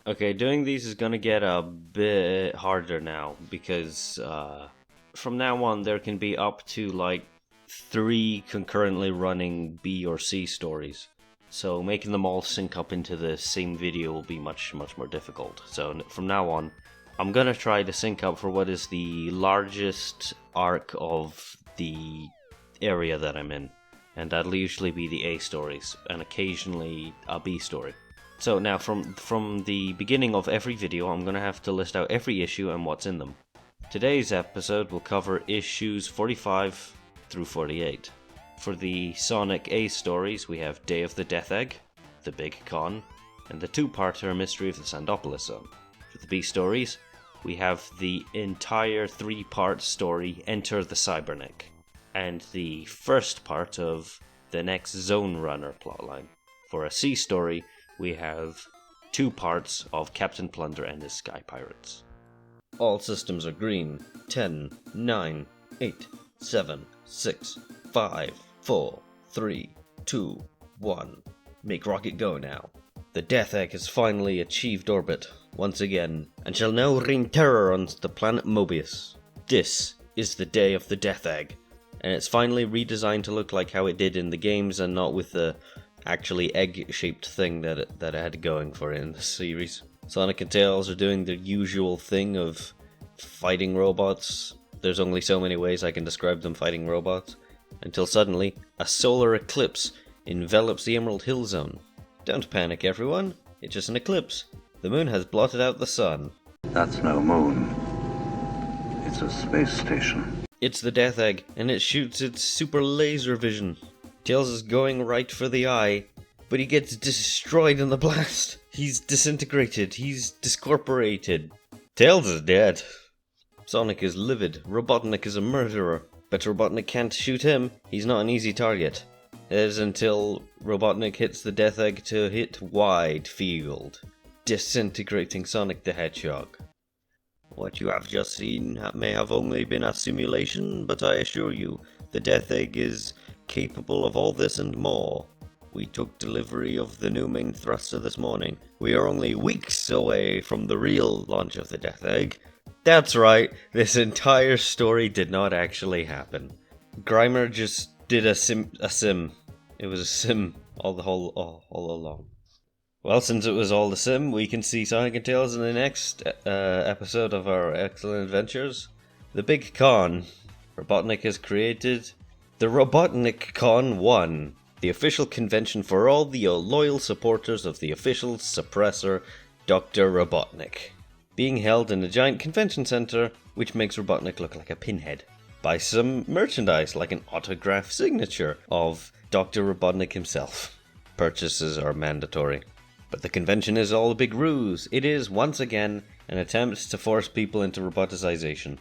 Okay, doing these is gonna get a bit harder now because from now on there can be up to like 3 concurrently running B or C stories. So making them all sync up into the same video will be much more difficult. So from now on, I'm gonna try to sync up for what is the largest arc of the area that I'm in. And that'll usually be the A stories, and occasionally a B story. So now from the beginning of every video, I'm going to have to list out every issue and what's in them. Today's episode will cover issues 45 through 48. For the Sonic A stories, we have Day of the Death Egg, The Big Con, and the 2-parter Mystery of the Sandopolis Zone. For the B stories, we have the entire 3-part story Enter the Cyberneck, and the first part of the next Zone Runner plotline. For a C story, we have 2 parts of Captain Plunder and his Sky Pirates. All systems are green. 10, 9, 8, 7, 6, 5, 4, 3, 2, 1. Make rocket go now. The Death Egg has finally achieved orbit, once again, and shall now rain terror on the planet Mobius. This is the Day of the Death Egg, and it's finally redesigned to look like how it did in the games and not with the actually egg-shaped thing that it had going for it in the series. Sonic and Tails are doing their usual thing of fighting robots. There's only so many ways I can describe them fighting robots. Until suddenly, a solar eclipse envelops the Emerald Hill Zone. Don't panic, everyone. It's just an eclipse. The moon has blotted out the sun. That's no moon. It's a space station. It's the Death Egg, and it shoots its super laser vision. Tails is going right for the eye, but he gets destroyed in the blast. He's disintegrated. He's discorporated. Tails is dead. Sonic is livid. Robotnik is a murderer. But Robotnik can't shoot him. He's not an easy target. It is until Robotnik hits the Death Egg to hit wide field, disintegrating Sonic the Hedgehog. What you have just seen may have only been a simulation, but I assure you, the Death Egg is capable of all this and more. We took delivery of the new main thruster this morning. We are only weeks away from the real launch of the Death Egg. That's right, this entire story did not actually happen. Grimer just did a sim. It was a sim all along. Well, since it was all the sim, we can see Sonic and Tails in the next episode of our excellent adventures. The Big Con. Robotnik has created the Robotnik Con 1, the official convention for all the loyal supporters of the official suppressor, Dr. Robotnik. Being held in a giant convention center, which makes Robotnik look like a pinhead. Buy some merchandise, like an autograph signature of Dr. Robotnik himself. Purchases are mandatory. But the convention is all a big ruse. It is, once again, an attempt to force people into roboticization.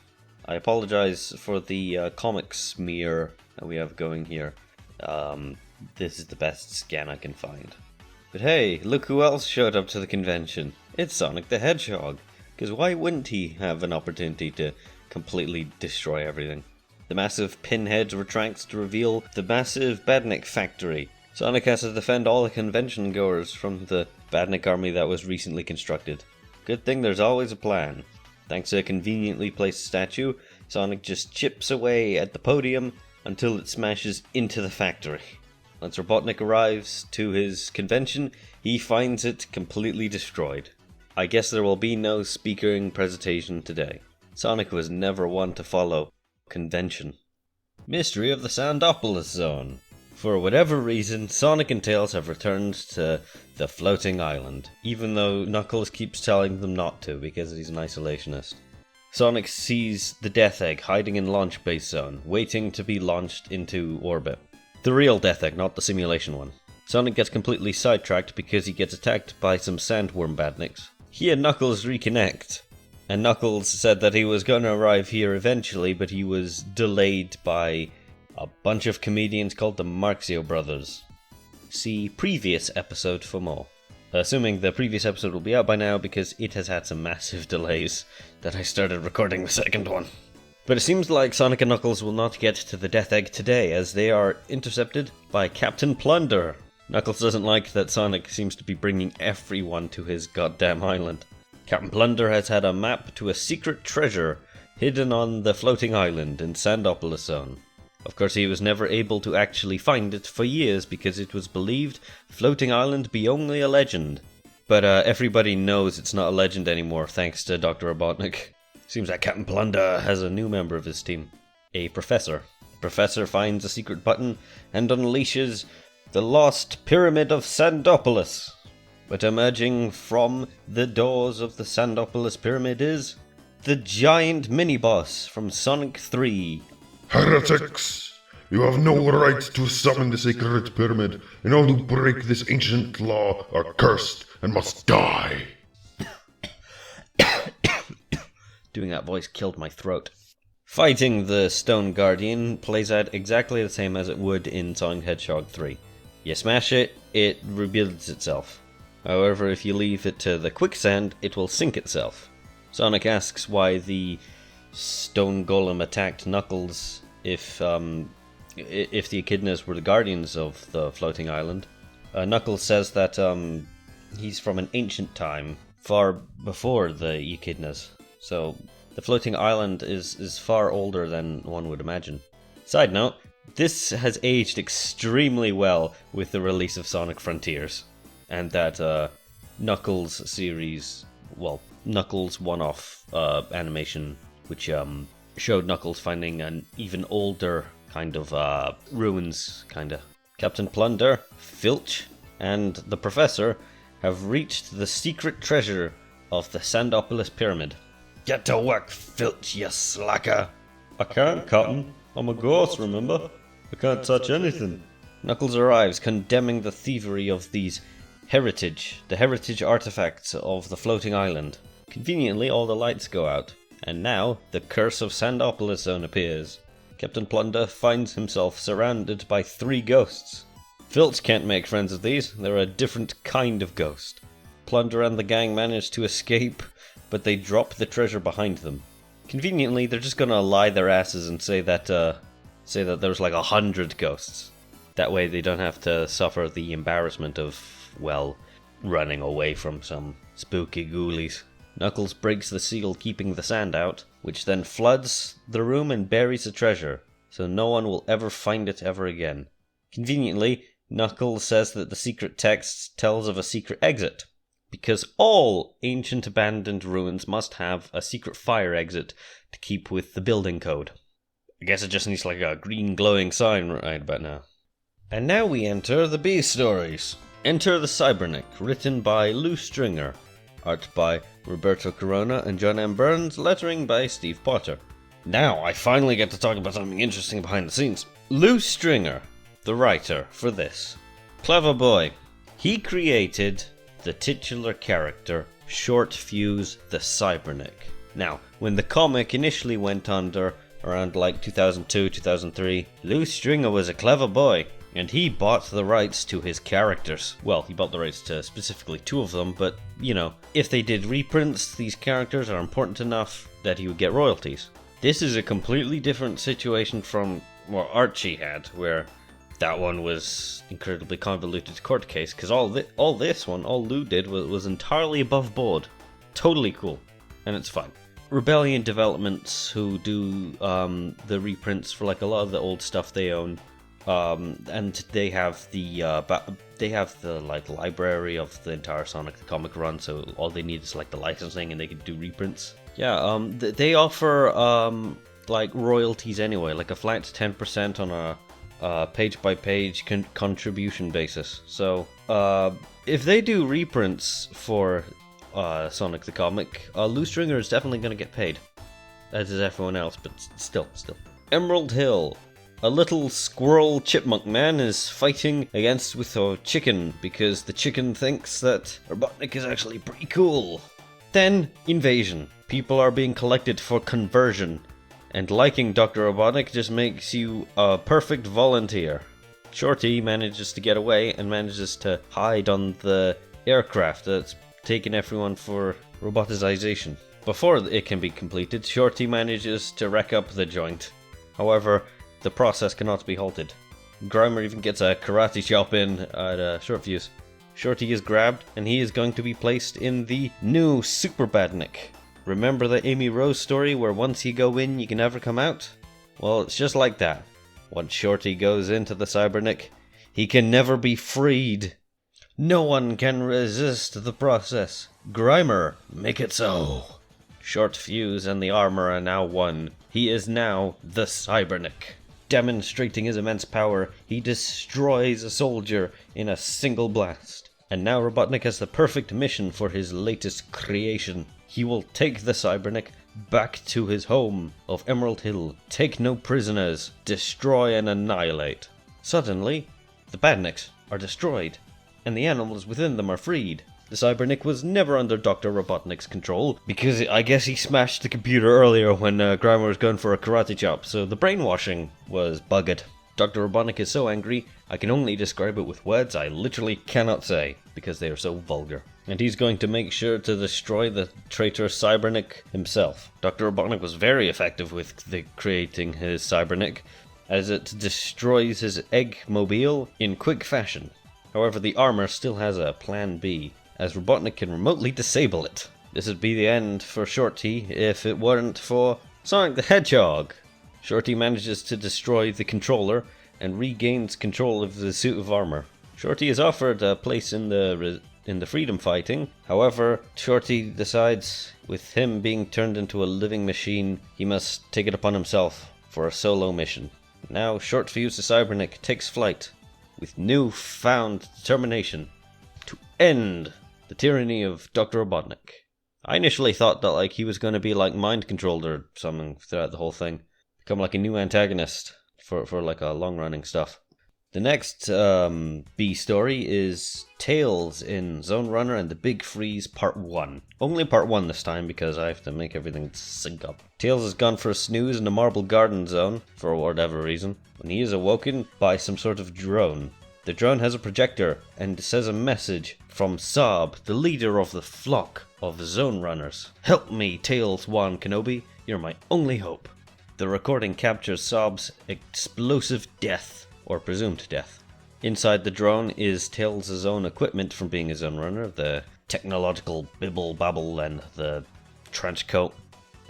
I apologize for the comic smear that we have going here. This is the best scan I can find. But hey, look who else showed up to the convention. It's Sonic the Hedgehog. Because why wouldn't he have an opportunity to completely destroy everything? The massive pinhead retracts to reveal the massive Badnik factory. Sonic has to defend all the convention goers from the Badnik army that was recently constructed. Good thing there's always a plan. Thanks to a conveniently placed statue, Sonic just chips away at the podium until it smashes into the factory. Once Robotnik arrives to his convention, he finds it completely destroyed. I guess there will be no speaking presentation today. Sonic was never one to follow convention. Mystery of the Sandopolis Zone. For whatever reason, Sonic and Tails have returned to the floating island, even though Knuckles keeps telling them not to because he's an isolationist. Sonic sees the Death Egg hiding in Launch Base Zone, waiting to be launched into orbit. The real Death Egg, not the simulation one. Sonic gets completely sidetracked because he gets attacked by some sandworm badniks. He and Knuckles reconnect, and Knuckles said that he was going to arrive here eventually, but he was delayed by a bunch of comedians called the Marxio Brothers. See previous episode for more. Assuming the previous episode will be out by now because it has had some massive delays that I started recording the second one. But it seems like Sonic and Knuckles will not get to the Death Egg today as they are intercepted by Captain Plunder. Knuckles doesn't like that Sonic seems to be bringing everyone to his goddamn island. Captain Plunder has had a map to a secret treasure hidden on the floating island in Sandopolis Zone. Of course, he was never able to actually find it for years because it was believed floating island be only a legend. But everybody knows it's not a legend anymore thanks to Dr. Robotnik. Seems like Captain Plunder has a new member of his team. A professor. The professor finds a secret button and unleashes the lost Pyramid of Sandopolis. But emerging from the doors of the Sandopolis Pyramid is the giant mini-boss from Sonic 3. Heretics! You have no right to summon the sacred pyramid, and all who break this ancient law are cursed and must die. Doing that voice killed my throat. Fighting the Stone Guardian plays out exactly the same as it would in Sonic Hedgehog 3. You smash it, it rebuilds itself. However, if you leave it to the quicksand, it will sink itself. Sonic asks why the Stone Golem attacked Knuckles if the Echidnas were the guardians of the floating island. Knuckles says that he's from an ancient time, far before the Echidnas. So the floating island is far older than one would imagine. Side note, this has aged extremely well with the release of Sonic Frontiers. And that Knuckles series, well, Knuckles one-off animation, which showed Knuckles finding an even older kind of ruins, kinda. Captain Plunder, Filch, and the Professor have reached the secret treasure of the Sandopolis Pyramid. Get to work, Filch, you slacker! I can't, Captain. I'm a ghost, remember? I can't touch anything. Knuckles arrives, condemning the thievery of the heritage artifacts of the floating island. Conveniently, all the lights go out, and now the curse of Sandopolis Zone appears. Captain Plunder finds himself surrounded by 3 ghosts. Filch can't make friends with these, they're a different kind of ghost. Plunder and the gang manage to escape, but they drop the treasure behind them. Conveniently, they're just gonna lie their asses and say that there's like 100 ghosts. That way they don't have to suffer the embarrassment of, well, running away from some spooky ghoulies. Knuckles breaks the seal keeping the sand out, which then floods the room and buries the treasure, so no one will ever find it ever again. Conveniently, Knuckles says that the secret text tells of a secret exit, because all ancient abandoned ruins must have a secret fire exit to keep with the building code. I guess it just needs like a green glowing sign right about now. And now we enter the B stories. Enter the Cyberneck, written by Lou Stringer, art by Roberto Corona and John M. Burns, lettering by Steve Potter. Now I finally get to talk about something interesting behind the scenes. Lou Stringer, the writer for this. Clever boy. He created the titular character, Short Fuse the Cyberneck. Now, when the comic initially went under, around like 2002, 2003, Lou Stringer was a clever boy, and he bought the rights to his characters. Well, he bought the rights to specifically 2 of them, but, you know, if they did reprints, these characters are important enough that he would get royalties. This is a completely different situation from what Archie had, where that one was incredibly convoluted court case, because all Lou did was entirely above board. Totally cool, and it's fine. Rebellion Developments, who do the reprints for like a lot of the old stuff they own, and they have the like library of the entire Sonic the Comic run, so all they need is like the licensing and they can do reprints. Yeah, they offer like royalties anyway, like a flat 10% on a page by page contribution basis. So if they do reprints for Sonic the Comic, Lou Stringer is definitely going to get paid, as is everyone else, but still. Emerald Hill. A little squirrel chipmunk man is fighting with a chicken because the chicken thinks that Robotnik is actually pretty cool. Then, invasion. People are being collected for conversion, and liking Dr. Robotnik just makes you a perfect volunteer. Shorty manages to get away and manages to hide on the aircraft that's taking everyone for roboticization. Before it can be completed, Shorty manages to wreck up the joint. However, the process cannot be halted. Grimer even gets a karate chop in at Short Fuse. Shorty is grabbed, and he is going to be placed in the new Super Badnik. Remember the Amy Rose story where once you go in, you can never come out? Well, it's just like that. Once Shorty goes into the Cybernik, he can never be freed. No one can resist the process. Grimer, make it so. Short Fuse and the armor are now one. He is now the Cybernik. Demonstrating his immense power, he destroys a soldier in a single blast. And now Robotnik has the perfect mission for his latest creation. He will take the Cybernik back to his home of Emerald Hill, take no prisoners, destroy and annihilate. Suddenly, the Badniks are destroyed, and the animals within them are freed. The Cybernik was never under Dr. Robotnik's control, because I guess he smashed the computer earlier when Grimer was going for a karate chop, so the brainwashing was bugged. Dr. Robotnik is so angry, I can only describe it with words I literally cannot say, because they are so vulgar. And he's going to make sure to destroy the traitor Cybernik himself. Dr. Robotnik was very effective with creating his Cybernik, as it destroys his egg-mobile in quick fashion. However, the armor still has a plan B, as Robotnik can remotely disable it. This would be the end for Shorty if it weren't for Sonic the Hedgehog. Shorty manages to destroy the controller and regains control of the suit of armor. Shorty is offered a place in the freedom fighting. However, Shorty decides, with him being turned into a living machine, he must take it upon himself for a solo mission. Now, Short Fuse the Cybernik takes flight with newfound determination to end the tyranny of Dr. Robotnik. I initially thought that he was going to be mind controlled or something throughout the whole thing. Become a new antagonist for a long-running stuff. The next B story is Tails in Zone Runner and the Big Freeze Part 1. Only Part 1 this time because I have to make everything sync up. Tails has gone for a snooze in the Marble Garden Zone for whatever reason when he is awoken by some sort of drone. The drone has a projector and says a message from Saab, the leader of the flock of Zone Runners. Help me, Tails Wan Kenobi, you're my only hope. The recording captures Saab's explosive death, or presumed death. Inside the drone is Tails' own equipment from being a Zone Runner, the technological bibble-babble and the trench coat,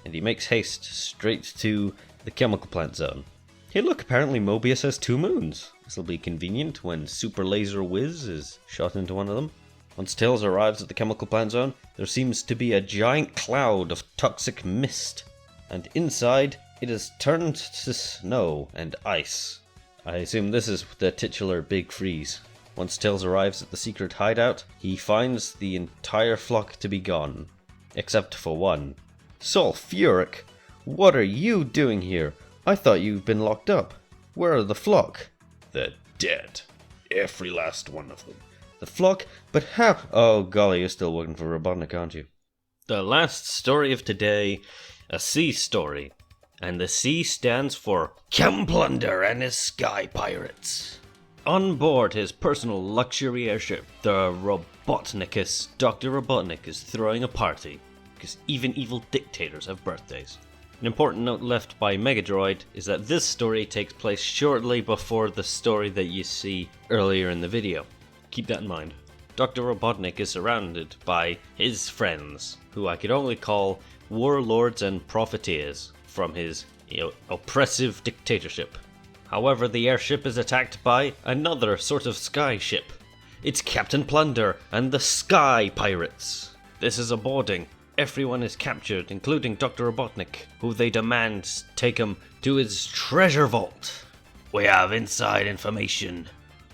and he makes haste straight to the chemical plant zone. Hey look, apparently Mobius has 2 moons. This will be convenient when Super Laser Whiz is shot into one of them. Once Tails arrives at the chemical plant zone, there seems to be a giant cloud of toxic mist, and inside it is turned to snow and ice. I assume this is the titular Big Freeze. Once Tails arrives at the secret hideout, he finds the entire flock to be gone, except for one. Sulfuric, what are you doing here? I thought you've been locked up. Where are the flock? They're dead. Every last one of them. The flock? But how? Oh golly, you're still working for Robotnik, aren't you? The last story of today, a C story. And the C stands for Chem Plunder and his Sky Pirates. On board his personal luxury airship, the Robotnikus, Dr. Robotnik, is throwing a party, because even evil dictators have birthdays. An important note left by Megadroid is that this story takes place shortly before the story that you see earlier in the video. Keep that in mind. Dr. Robotnik is surrounded by his friends, who I could only call warlords and profiteers from his oppressive dictatorship. However, the airship is attacked by another sort of sky ship. It's Captain Plunder and the Sky Pirates. This is a boarding. Everyone is captured, including Dr. Robotnik, who they demand take him to his treasure vault. We have inside information.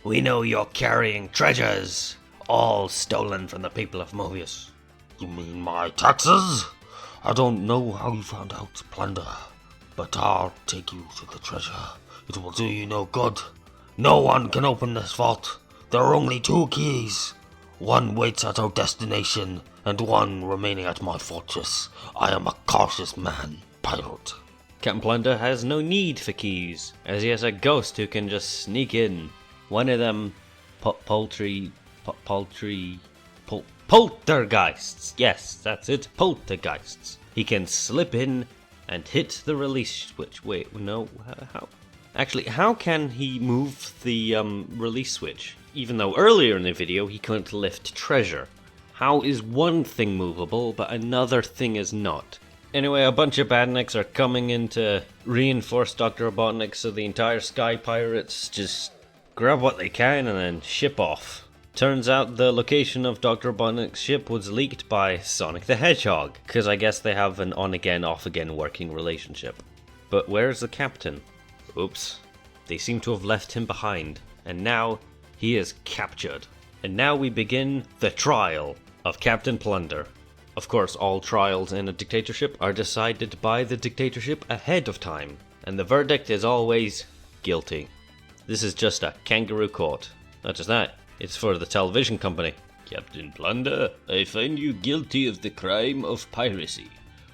We know you're carrying treasures, all stolen from the people of Mobius. You mean my taxes? I don't know how you found out, Plunder, but I'll take you to the treasure. It will do you no good. No one can open this vault. There are only 2 keys. One waits at our destination, and one remaining at my fortress. I am a cautious man, pirate. Captain Plunder has no need for keys, as he has a ghost who can just sneak in. One of them poltergeists. Yes, that's it, poltergeists. He can slip in and hit the release switch. Wait, no, how? Actually, how can he move the release switch? Even though earlier in the video he couldn't lift treasure. How is one thing movable, but another thing is not? Anyway, a bunch of badniks are coming in to reinforce Dr. Robotnik, so the entire Sky Pirates just grab what they can and then ship off. Turns out the location of Dr. Robotnik's ship was leaked by Sonic the Hedgehog, because I guess they have an on-again, off-again working relationship. But where's the captain? Oops. They seem to have left him behind, and now he is captured. And now we begin the trial of Captain Plunder. Of course, all trials in a dictatorship are decided by the dictatorship ahead of time, and the verdict is always guilty. This is just a kangaroo court. Not just that, it's for the television company. Captain Plunder, I find you guilty of the crime of piracy.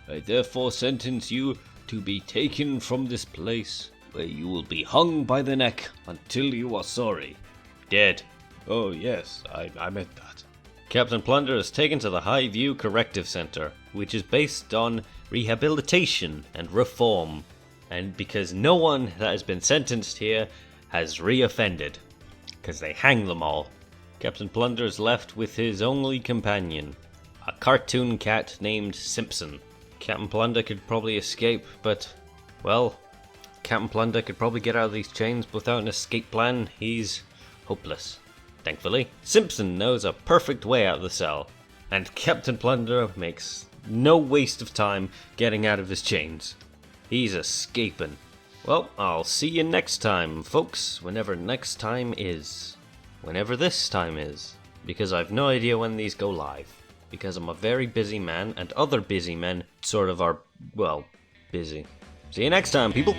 I therefore sentence you to be taken from this place, where you will be hung by the neck until you are sorry. Dead. Oh yes, I meant that. Captain Plunder is taken to the Highview Corrective Center, which is based on rehabilitation and reform, and because no one that has been sentenced here has re-offended, because they hang them all. Captain Plunder is left with his only companion, a cartoon cat named Simpson. Captain Plunder could probably escape, but, well, Captain Plunder could probably get out of these chains without an escape plan. He's hopeless. Thankfully, Simpson knows a perfect way out of the cell, and Captain Plunder makes no waste of time getting out of his chains. He's escaping. Well, I'll see you next time, folks, whenever next time is. Whenever this time is. Because I've no idea when these go live. Because I'm a very busy man, and other busy men sort of are, well, busy. See you next time, people!